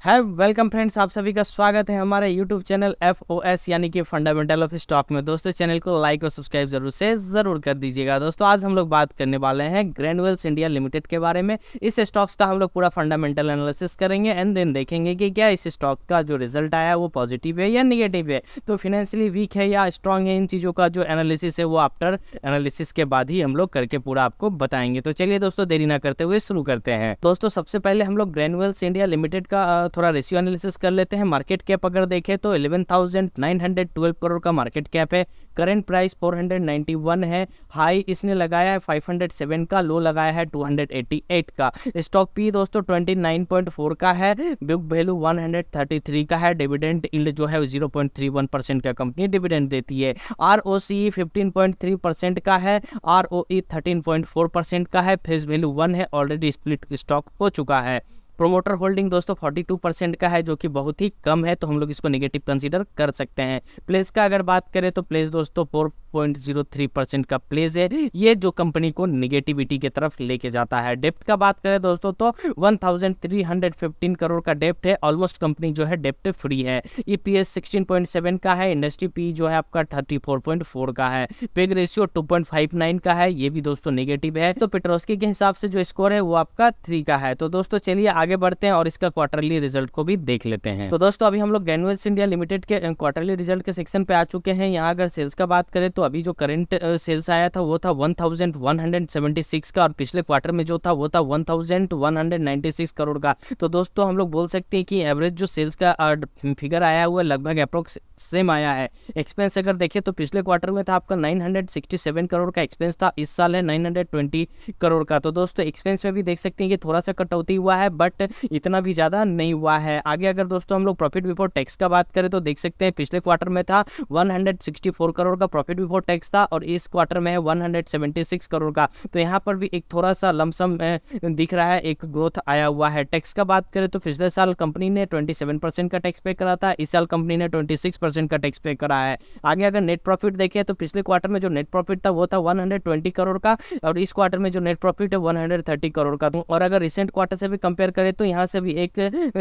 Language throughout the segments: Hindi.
है वेलकम फ्रेंड्स, आप सभी का स्वागत है हमारे यूट्यूब चैनल FOS यानी कि फंडामेंटल ऑफ स्टॉक में। दोस्तों चैनल को लाइक और सब्सक्राइब जरूर कर दीजिएगा। दोस्तों आज हम लोग बात करने वाले हैं ग्रैन्युअल्स इंडिया लिमिटेड के बारे में। इस स्टॉक्स का हम लोग पूरा फंडामेंटल एनालिसिस करेंगे एंड देन देखेंगे कि क्या इस स्टॉक का जो रिजल्ट आया वो पॉजिटिव है या निगेटिव है, तो फाइनेंशियली वीक है या स्ट्रांग है। इन चीज़ों का जो एनालिसिस है वो आफ्टर एनालिसिस के बाद ही हम लोग करके पूरा आपको बताएंगे। तो चलिए दोस्तों देरी ना करते हुए शुरू करते हैं। दोस्तों सबसे पहले हम लोग ग्रैन्युअल्स इंडिया लिमिटेड का थोड़ा रेशियो एनालिसिस कर लेते हैं। मार्केट कैप अगर देखें तो 11,912 करोड़ का मार्केट कैप है। करंट प्राइस 491 है। हाई इसने लगाया है 507 का, लो लगाया है 288 का। स्टॉक पी दोस्तों 29.4 का है। बुक वैल्यू 133 का है। डिविडेंड यील्ड जो है 0.31% का कंपनी डिविडेंड देती है। ROCE 15.3% का है। ROE 13.4% का है। फेस वैल्यू 1 है। ऑलरेडी स्प्लिट स्टॉक हो चुका है। प्रोमोटर होल्डिंग दोस्तों 42% का है, जो कि बहुत ही कम है, तो हम लोग इसको नेगेटिव कंसीडर कर सकते हैं। प्लेस का अगर बात करें तो प्लेस दोस्तों 4.03% का प्लेस है। ये जो कंपनी को निगेटिविटी की तरफ लेके जाता है। डेप्ट का बात करें दोस्तों तो 1315 करोड़ का डेप्ट है। ऑलमोस्ट कंपनी जो है डेप्ट फ्री है। EPS 16.7 का है। इंडस्ट्री पी जो है आपका 34.4 का है। पेग रेशियो 2.59 का है, ये भी दोस्तों नेगेटिव है। तो पेट्रोस्की के हिसाब से जो स्कोर है वो आपका 3 का है। तो दोस्तों चलिए आगे बढ़ते हैं और इसका क्वार्टरली रिजल्ट को भी देख लेते हैं। तो दोस्तों अभी हम लोग ग्रैन्युअल्स इंडिया लिमिटेड के क्वार्टरली रिजल्ट के सेक्शन पे आ चुके हैं। यहाँ अगर सेल्स का बात करें तो अभी जो करंट सेल्स आया था वो था 1176 का, और पिछले क्वार्टर में जो था वो था 1196 करोड़ का। तो दोस्तों हम लोग बोल सकते हैं कि एवरेज जो सेल्स का फिगर आया हुआ लगभग अप्रोक्स सेम आया है। एक्सपेंस अगर देखें तो पिछले क्वार्टर में था आपका 967 करोड़ का एक्सपेंस था, इस साल है 920 करोड़ का। तो दोस्तों एक्सपेंस में भी देख सकते हैं कि थोड़ा सा कटौती हुआ है, बट इतना भी ज़्यादा नहीं हुआ है। आगे अगर दोस्तों हम लोग प्रॉफिट बिफोर टैक्स का बात करें तो देख सकते हैं पिछले क्वार्टर में था 164 करोड़ का प्रॉफिट बिफोर टैक्स था, और इस क्वार्टर में है 176 करोड़ का। तो यहाँ पर भी एक थोड़ा सा लमसम दिख रहा है, एक ग्रोथ आया हुआ है। टैक्स का बात करें तो पिछले साल कंपनी ने 27% का टैक्स पे करा था, इस साल कंपनी ने 26% का टैक्स पे करा है। आगे अगर नेट प्रॉफिट देखें तो पिछले क्वार्टर में जो नेट प्रॉफिट था वो था 120 करोड़ का, और इस क्वार्टर में जो नेट प्रॉफिट है 130 करोड़ का। और अगर रिसेंट क्वार्टर से भी कंपेयर करें तो यहाँ से भी एक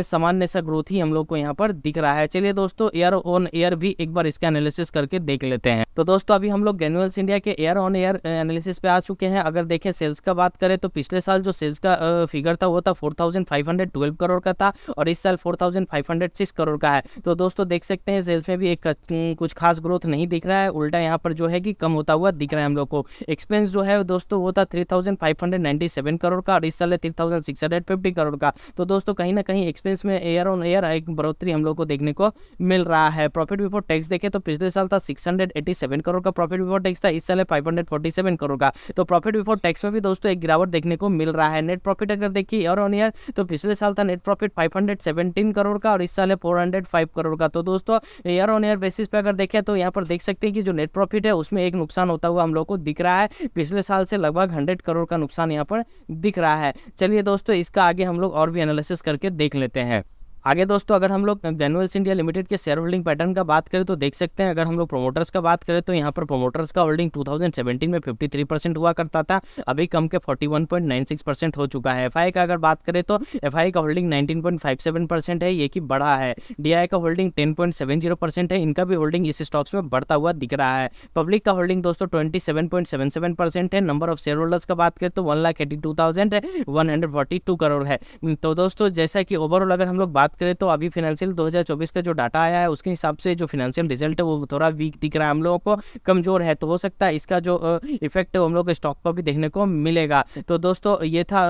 सामान्य सा ग्रोथ ही हम लोग को यहाँ पर दिख रहा है। चलिए दोस्तों ईयर ऑन ईयर भी एक बार इसका एनालिसिस करके देख लेते हैं। तो दोस्तों अभी हम लोग ग्रैन्युअल्स इंडिया के ईयर ऑन ईयर एनालिसिस पे आ चुके हैं। अगर देखें सेल्स का बात करें तो पिछले साल जो सेल्स का फिगर था वो था 4512 करोड़ का था, और इस साल 4506 करोड़ का है। तो दोस्तों देख सकते हैं सेल्स में भी एक कुछ खास ग्रोथ नहीं दिख रहा है, उल्टा यहाँ पर जो है कि कम होता हुआ दिख रहा है हम लोग को। एक्सपेंस जो है दोस्तों वो था 3597 करोड़ का, और इस साल है 3650 करोड़ का। तो दोस्तों कहीं ना कहीं एक्सपेंस में ईयर ऑन ईयर एक बढ़ोतरी हम लोग को देखने को मिल रहा है। प्रॉफिट बिफोर टैक्स देखें तो पिछले साल था 687 करोड़ का प्रॉफिट बिफोर टैक्स था, इस साल है 547 करोड़ का। तो प्रॉफिट बिफोर टैक्स में भी दोस्तों एक गिरावट देखने को मिल रहा है। नेट प्रॉफिट अगर देखिए ईयर ऑन ईयर तो पिछले साल था नेट प्रॉफिट 517 करोड़ का, और इस साल है 405 करोड़ का। तो दोस्तों ईयर ऑन ईयर बेसिस पे अगर देखें तो यहाँ पर देख सकते हैं कि जो नेट प्रॉफिट है उसमें एक नुकसान होता हुआ हम लोग को दिख रहा है। पिछले साल से लगभग 100 करोड़ का नुकसान यहाँ पर दिख रहा है। चलिए दोस्तों इसका आगे हम लोग और भी एनालिसिस करके देख लेते हैं। आगे दोस्तों अगर हम लोग ग्रैन्युअल्स इंडिया लिमिटेड के शेयर होल्डिंग पैटर्न का बात करें तो देख सकते हैं, अगर हम लोग प्रोमोटर्स का बात करें तो यहाँ पर प्रोमोटर्स का होल्डिंग 2017 में 53% हुआ करता था, अभी कम के 41.96% हो चुका है। FI का अगर बात करें तो FI का होल्डिंग 19.57% है, ये कि बढ़ा है। DI का होल्डिंग 10.70% है, इनका भी होल्डिंग इस स्टॉक्स में बढ़ता हुआ दिख रहा है। पब्लिक का होल्डिंग दोस्तों 27.77% है। नंबर ऑफ शेयर होल्डर्स का बात करें तो 1,82,142 करोड़ है। तो दोस्तों जैसा कि ओवरऑल अगर हम लोग बात करें तो अभी फाइनेंशियल 2024 का जो डाटा आया है उसके हिसाब से जो फाइनेंशियल रिजल्ट है वो थोड़ा वीक दिख रहा है, हम लोगों को कमजोर है। तो हो सकता है इसका जो इफेक्ट हम लोग स्टॉक पर भी देखने को मिलेगा। तो दोस्तों ये था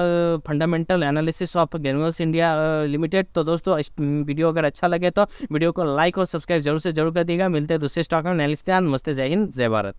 fundamental analysis of Granules India limited. तो दोस्तों इस वीडियो अगर अच्छा लगे तो वीडियो को लाइक और सब्सक्राइब जरूर से जरूर कर दिएगा। मिलते हैं दूसरे स्टॉक में। नमस्ते, जय हिंद, जय भारत।